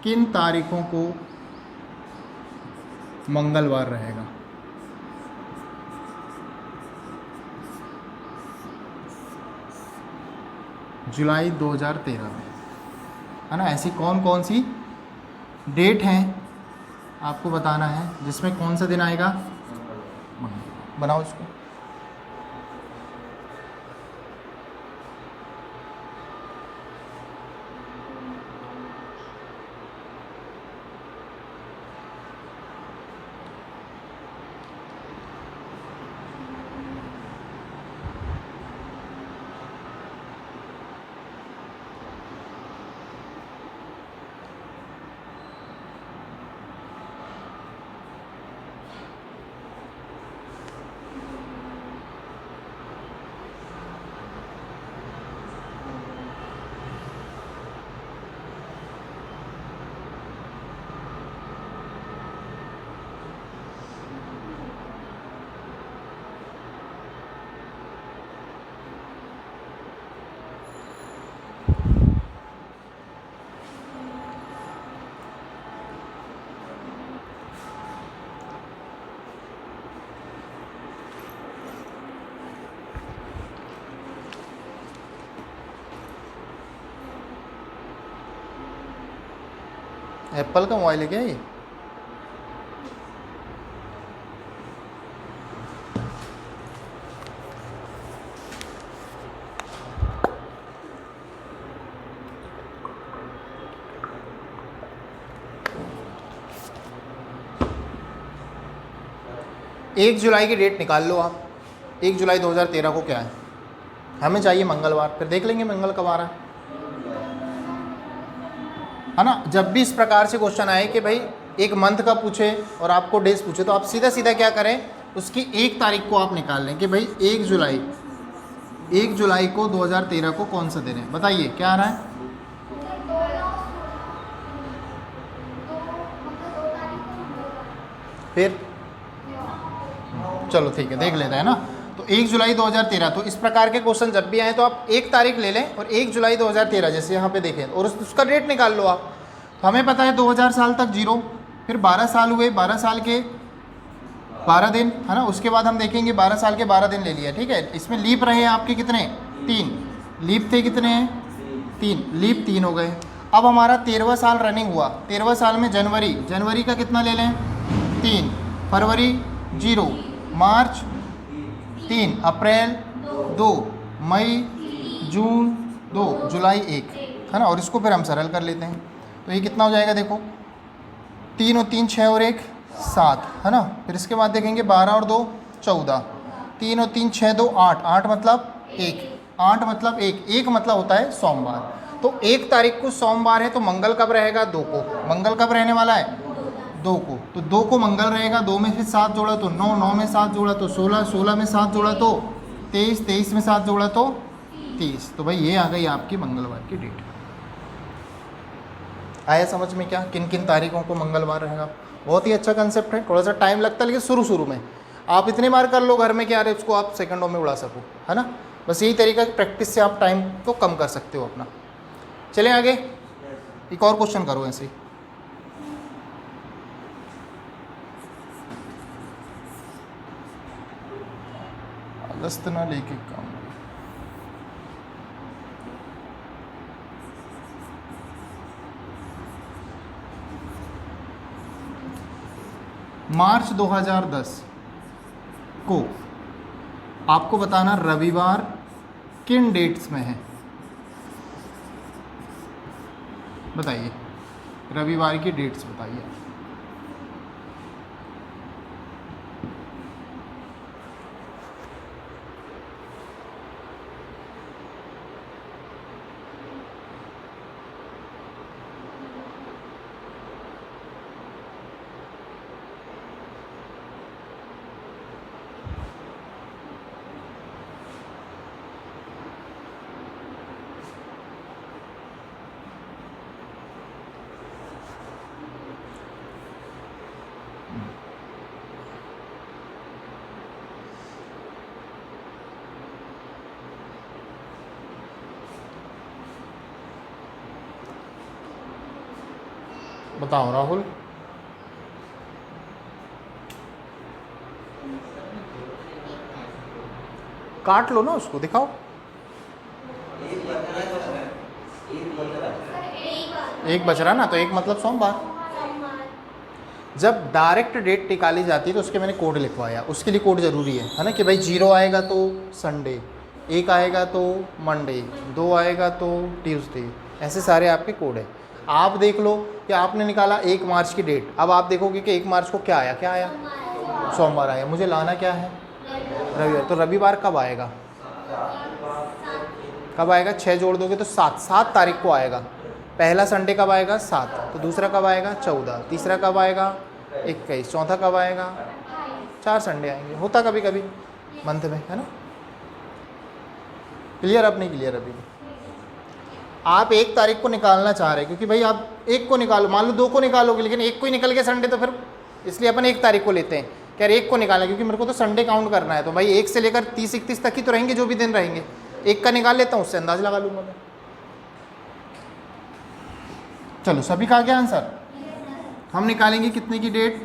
किन तारीखों को मंगलवार रहेगा? जुलाई 2013 में, है ना। ऐसी कौन कौन सी डेट हैं आपको बताना है जिसमें कौन सा दिन आएगा? मंगलवार। बनाओ इसको। एप्पल का मोबाइल है क्या ये? एक जुलाई की डेट निकाल लो आप। 1 जुलाई 2013 को क्या है? हमें चाहिए मंगलवार, फिर देख लेंगे मंगल कब आ रहा है ना। जब भी इस प्रकार से क्वेश्चन आए कि भाई एक मंथ का पूछे और आपको डेज पूछे, तो आप सीधा सीधा क्या करें, उसकी 1 तारीख को आप निकाल लें कि भाई 1 जुलाई को 2013 को कौन सा दिन है? बताइए क्या आ रहा है? फिर चलो ठीक है, देख लेते हैं ना। तो 1 जुलाई 2013, तो इस प्रकार के क्वेश्चन जब भी आए तो आप 1 तारीख ले लें और 1 जुलाई 2013 जैसे यहाँ पे देखें और उसका डेट निकाल लो आप। तो हमें पता है 2000 साल तक 0, फिर 12 साल हुए, 12 साल के 12 दिन, है ना। उसके बाद हम देखेंगे 12 साल के 12 दिन ले लिया, ठीक है। इसमें लीप रहे आपके कितने? 3 लीप थे, कितने हैं? 3 लीप 3 हो गए। अब हमारा 13वां साल रनिंग हुआ। 13वां साल में जनवरी का कितना ले लें? 3, फरवरी 0, मार्च 3, अप्रैल 2, मई, जून 2, जुलाई 1, है ना। और इसको फिर हम सरल कर लेते हैं, तो ये कितना हो जाएगा? देखो 3 और 3 6 और 1 7, है ना। फिर इसके बाद देखेंगे 12 और 2 14, 3 और 3 6 2 8, 8 मतलब 1, 8 मतलब 1 मतलब होता है सोमवार। तो 1 तारीख को सोमवार है, तो मंगल कब रहेगा? 2 को। मंगल कब रहने वाला है? 2 को। तो 2 को मंगल रहेगा। 2 में फिर 7 जोड़ा तो 9, 9 में 7 जोड़ा तो 16, 16 में 7 जोड़ा तो 23, 23 में 7 जोड़ा तो 30। तो भाई ये आ गई आपकी मंगलवार की डेट। आया समझ में क्या किन किन तारीखों को मंगलवार रहेगा? बहुत ही अच्छा कंसेप्ट है। थोड़ा सा टाइम लगता है लेकिन शुरू में आप इतने बार कर लो घर में कि यार उसको आप सेकंडों में उड़ा सको, है ना। बस यही तरीका की प्रैक्टिस से आप टाइम को कम कर सकते हो अपना। चलें आगे, एक और क्वेश्चन करो ऐसे ही। अगस्त ना लेके काम। मार्च 2010 को आपको बताना रविवार किन डेट्स में है? बताइए, रविवार की डेट्स बताइए। बताओ राहुल। काट लो ना उसको, दिखाओ। एक बच रहा ना, तो एक मतलब सोमवार। जब डायरेक्ट डेट निकाली जाती है तो उसके मैंने कोड लिखवाया, उसके लिए कोड जरूरी है ना, कि भाई 0 आएगा तो संडे, 1 आएगा तो मंडे, 2 आएगा तो ट्यूसडे, ऐसे सारे आपके कोड है। आप देख लो कि आपने निकाला 1 मार्च की डेट, अब आप देखोगे कि 1 मार्च को क्या आया, क्या आया, सोमवार आया। मुझे लाना क्या है, रविवार। तो रविवार कब आएगा, कब आएगा, 6 जोड़ दोगे तो 7 तारीख को आएगा। पहला संडे कब आएगा, 7, तो दूसरा कब आएगा, 14, तीसरा कब आएगा, 21, चौथा कब आएगा, 4 संडे आएंगे। होता कभी कभी मंथ में, है ना। क्लियर, अब नहीं क्लियर अभी। आप 1 तारीख को निकालना चाह रहे हैं, क्योंकि भाई आप 1 को निकालो, मान लो 2 को निकालोगे, लेकिन 1 को ही निकल गया संडे, तो फिर इसलिए अपन 1 तारीख को लेते हैं। क्या 1 को निकालना, क्योंकि मेरे को तो संडे काउंट करना है, तो भाई 1 से लेकर 30-31 तक ही तो रहेंगे जो भी दिन रहेंगे। 1 का निकाल लेता हूँ, उससे अंदाज लगा लूँगा मैं। चलो, सभी का आ गया आंसर। हम निकालेंगे कितने की डेट,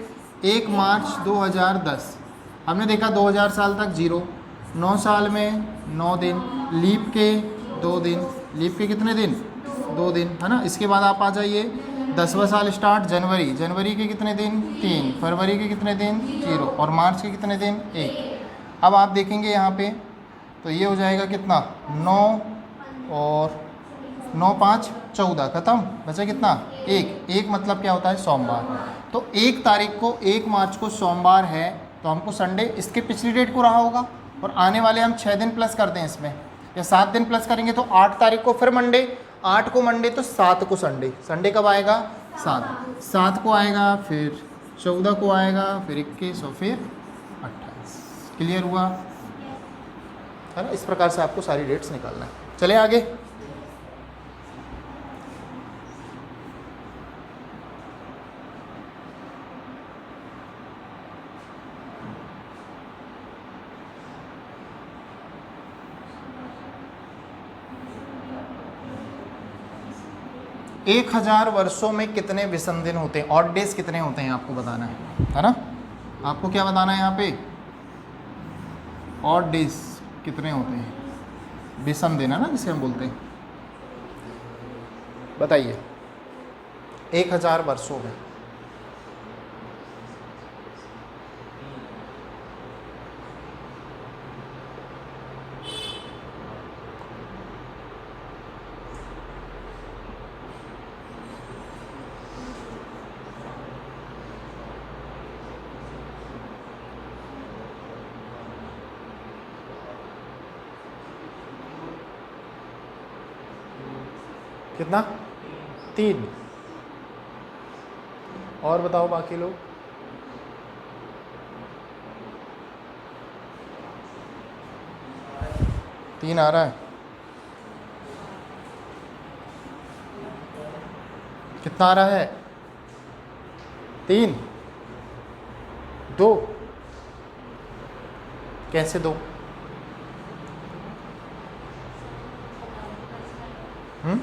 1 मार्च 2010। हमने देखा 2000 साल तक 0, 9 साल में 9 दिन, लीप के 2 दिन, लीप के कितने दिन, 2 दिन, है ना। इसके बाद आप आ जाइए 10वां साल स्टार्ट, जनवरी, जनवरी के कितने दिन, 3, फरवरी के कितने दिन, 0, और मार्च के कितने दिन, 1। अब आप देखेंगे यहाँ पे, तो ये हो जाएगा कितना, 9 और 9 5 14, खत्म, बचा कितना, 1 मतलब क्या होता है, सोमवार। तो 1 तारीख को, 1 मार्च को सोमवार है, तो हमको संडे इसके पिछली डेट को रहा होगा, और आने वाले हम 6 दिन प्लस कर दें इसमें, या 7 दिन प्लस करेंगे तो 8 तारीख को फिर मंडे, 8 को मंडे, तो 7 को संडे। संडे कब आएगा, 7 को आएगा, फिर 14 को आएगा, फिर 21 और फिर 28। क्लियर हुआ, है ना। इस प्रकार से आपको सारी डेट्स निकालना है। चले आगे। एक 1000 वर्षों में कितने विषम दिन होते हैं, ऑड डेज कितने होते हैं, आपको बताना है ना। आपको क्या बताना है यहाँ पे, ऑड डेज कितने होते हैं, विषम दिन, है ना, जिसे हम बोलते हैं। बताइए, 1000 वर्षों में कितना, 3। और बताओ बाकी लोग, तीन आ रहा है, कितना आ रहा है, 3, 2, कैसे 2,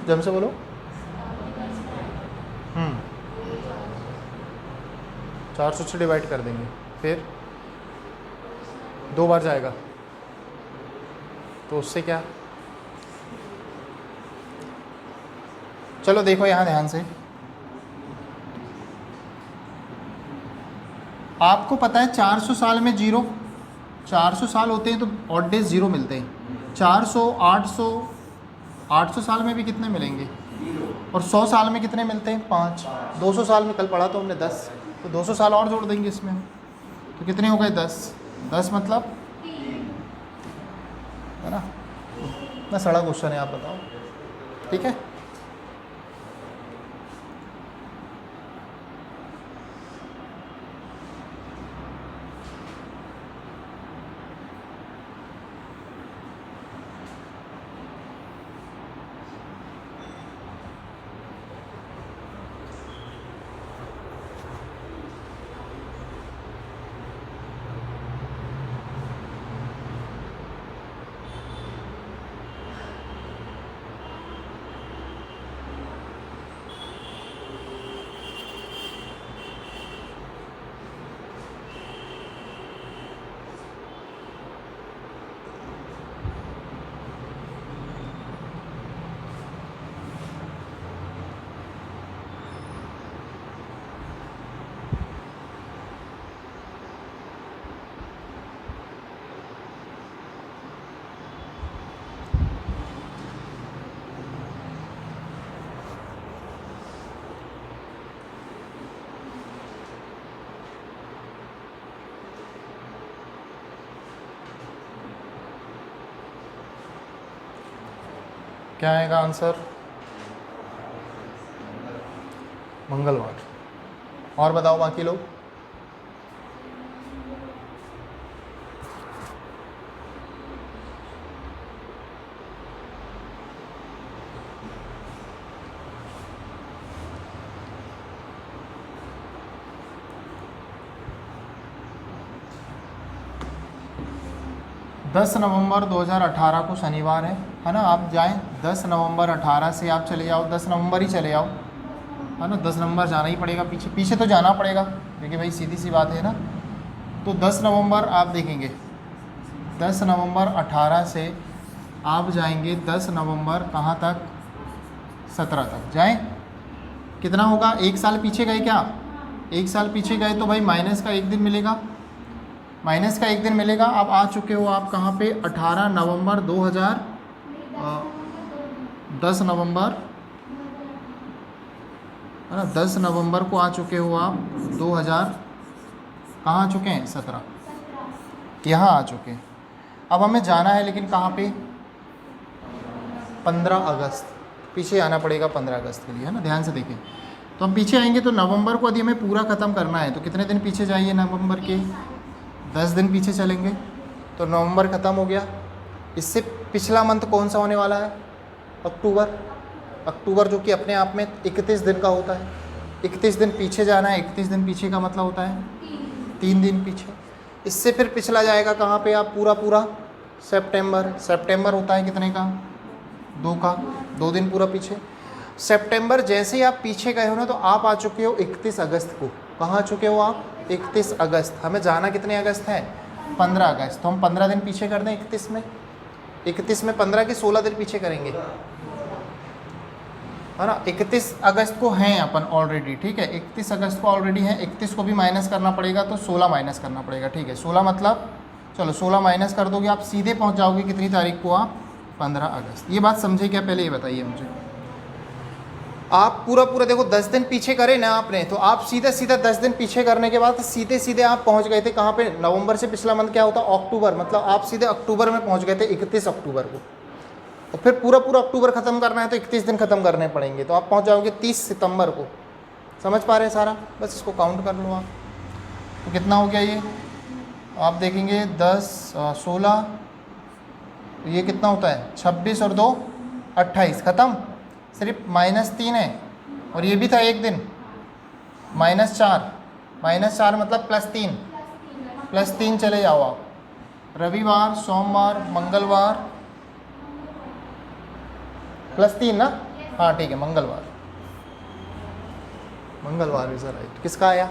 जम से बोलो, 400 से डिवाइड कर देंगे, फिर 2 बार जाएगा, तो उससे क्या, चलो देखो यहाँ ध्यान से, आपको पता है 400 साल में 0, 400 साल होते हैं तो ऑड डेज 0 मिलते हैं। 400, 800, 800 साल में भी कितने मिलेंगे, और 100 साल में कितने मिलते हैं, 5। 200 साल में कल पढ़ा तो हमने 10, तो 200 साल और जोड़ देंगे इसमें, तो कितने हो गए, 10। 10 मतलब, है ना, इतना सड़ा क्वेश्चन है, आप बताओ, ठीक है। क्या आएगा आंसर? मंगलवार। और बताओ बाकी लोग। दस नवंबर 2018 को शनिवार है ना। आप जाएं 10 नवंबर 18 से आप चले जाओ, 10 नवंबर ही चले जाओ, है ना। 10 नवंबर जाना ही पड़ेगा, पीछे पीछे तो जाना पड़ेगा क्योंकि भाई सीधी सी बात है ना। तो 10 नवंबर आप देखेंगे, 10 नवंबर 18 से आप जाएंगे 10 नवंबर कहाँ तक? 17 तक जाएं। कितना होगा? एक साल पीछे गए क्या? एक साल पीछे गए तो भाई माइनस का एक दिन मिलेगा, माइनस का एक दिन मिलेगा। आप आ चुके हो आप कहाँ पे? 18 नवंबर 2000, 10 नवंबर, है ना, 10 नवंबर को आ चुके हो आप 2000, कहाँ आ चुके हैं? 17, यहाँ आ चुके हैं। अब हमें जाना है लेकिन कहाँ पे? 15 अगस्त, पीछे आना पड़ेगा 15 अगस्त के लिए, है ना। ध्यान से देखें, तो हम पीछे आएंगे तो नवंबर को यदि हमें पूरा ख़त्म करना है तो कितने दिन पीछे जाइए? नवंबर के 10 दिन पीछे चलेंगे तो नवंबर ख़त्म हो गया। इससे पिछला मंथ कौन सा होने वाला है? अक्टूबर। अक्टूबर जो कि अपने आप में 31 दिन का होता है। 31 दिन पीछे जाना है, 31 दिन पीछे का मतलब होता है 3 दिन पीछे। इससे फिर पिछला जाएगा कहाँ पे आप? पूरा पूरा सितंबर। सितंबर होता है कितने का? 2 का, 2 दिन पूरा पीछे। सितंबर जैसे ही आप पीछे गए हो ना तो आप आ चुके हो 31 अगस्त को। कहाँ आ चुके हो आप? 31 अगस्त। हमें जाना कितने अगस्त है? 15 अगस्त। तो हम 15 दिन पीछे कर दें 31 में, 31 में 15 के 16 दिन पीछे करेंगे, है ना। 31 अगस्त को हैं अपन ऑलरेडी, ठीक है। 31 अगस्त को ऑलरेडी है, 31 को भी माइनस करना पड़ेगा तो 16 माइनस करना पड़ेगा, ठीक है। 16 मतलब चलो 16 माइनस कर दोगे आप सीधे पहुंच जाओगे कितनी तारीख को आप? 15 अगस्त। ये बात समझे क्या? पहले ये बताइए मुझे। आप पूरा पूरा देखो 10 दिन पीछे करे ना आपने, तो आप सीधा सीधा 10 दिन पीछे करने के बाद सीधे सीधे आप पहुंच गए थे कहाँ पे? नवंबर से पिछला मंथ क्या होता? अक्टूबर। मतलब आप सीधे अक्टूबर में पहुंच गए थे 31 अक्टूबर को। और फिर पूरा पूरा अक्टूबर ख़त्म करना है तो 31 दिन ख़त्म करने पड़ेंगे, तो आप पहुंच जाओगे 30 सितंबर को। समझ पा रहे हैं सारा? बस इसको काउंट कर लो आप। तो कितना हो गया ये? आप देखेंगे 10 16, तो ये कितना होता है? 26 और 2 28, ख़त्म। सिर्फ -3 है और ये भी था एक दिन, -4, -4 मतलब +3, +3 चले जाओ आप। रविवार, सोमवार, मंगलवार, +3 ना? हाँ ठीक है, मंगलवार। मंगलवार इज राइट। किसका आया?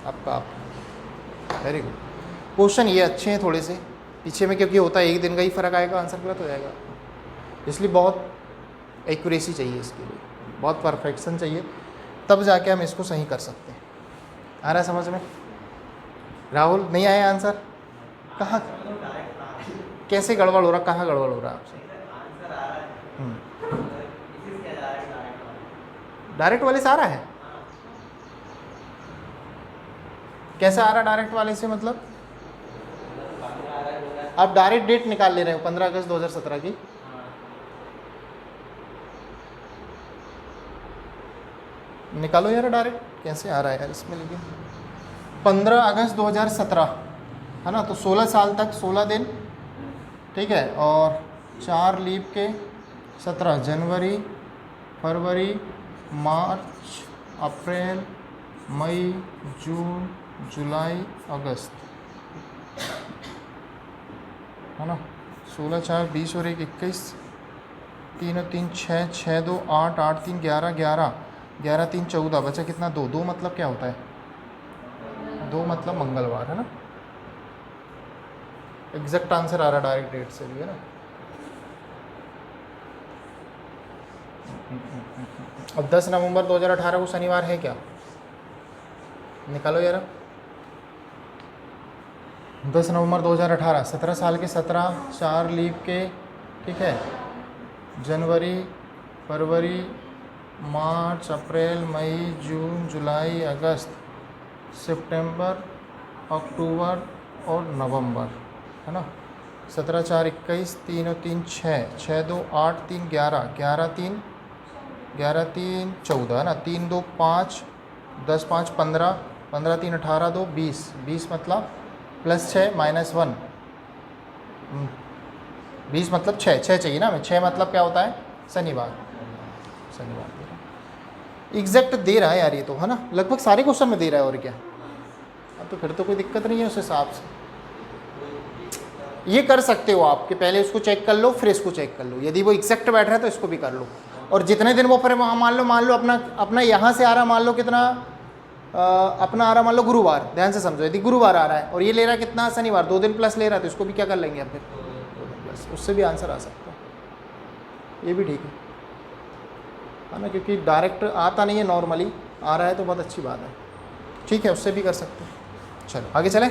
आपका। आप वेरी गुड। क्वेश्चन ये अच्छे हैं थोड़े से पीछे में, क्योंकि होता है एक दिन का ही फ़र्क आएगा, आंसर गलत हो जाएगा। इसलिए बहुत एक्यूरेसी चाहिए इसके लिए, बहुत परफेक्शन चाहिए, तब जाके हम इसको सही कर सकते हैं। आ रहा है समझ में? राहुल नहीं आया आंसर? कहाँ कैसे गड़बड़ हो रहा? कहाँ गड़बड़ हो रहा है आपसे? डायरेक्ट वाले से आ रहा है? कैसा आ रहा डायरेक्ट वाले से? मतलब आप डायरेक्ट डेट निकाल ले रहे हो 15 अगस्त 2017 की। निकालो यार डायरेक्ट, कैसे आ रहा है यार इसमें? लेकिन 15 अगस्त 2017 है ना, तो 16 साल तक 16 दिन, ठीक है। और 4 लीप के 17, जनवरी, फरवरी, मार्च, अप्रैल, मई, जून, जुलाई, अगस्त, है ना। 16 4 20 और 1 21, 3 और 3 6, 6 2 8, 8 3 11, 11 11 3 14, बचा कितना? 2। 2 मतलब क्या होता है? 2 मतलब मंगलवार, है ना। एग्जैक्ट आंसर आ रहा डायरेक्ट डेट से भी, है ना। अब 10 नवंबर 2018 को शनिवार है क्या? निकालो यार। 10 नवंबर 2018, 17 साल के 17, 4 लीप के, ठीक है। जनवरी, फरवरी, मार्च, अप्रैल, मई, जून, जुलाई, अगस्त, सितंबर, अक्टूबर और नवंबर, है ना। 17 4 21, 3 और 3 6, 6 2 8, 3 11, 11 3 14 है ना, 3 2 5, 10 5 15, 15 3 18 2 20, 20 मतलब +6 -1, 20 मतलब 6 चाहिए ना हमें, 6 मतलब क्या होता है शनिवार दे रहा है। एग्जैक्ट दे रहा है यार ये तो, है ना, लगभग सारे क्वेश्चन में दे रहा है, और क्या। अब तो फिर तो कोई दिक्कत नहीं है उस हिसाब से। ये कर सकते हो आप कि पहले उसको चेक कर लो फिर इसको चेक कर लो, यदि वो एग्जैक्ट बैठ रहा है तो इसको भी कर लो। और जितने दिन वो पर मान लो अपना यहाँ से आ रहा, मान लो कितना अपना आ रहा, मान लो गुरुवार, ध्यान से समझो, यदि गुरुवार आ रहा है और ये ले रहा है कितना शनिवार, 2 दिन प्लस ले रहा है, तो इसको भी क्या कर लेंगे अब फिर 2 दिन प्लस, उससे भी आंसर आ सकता है। ये भी ठीक है ना, क्योंकि डायरेक्ट आता नहीं है, नॉर्मली आ रहा है तो बहुत अच्छी बात है। ठीक है, उससे भी कर सकते हैं। चलो आगे चलें।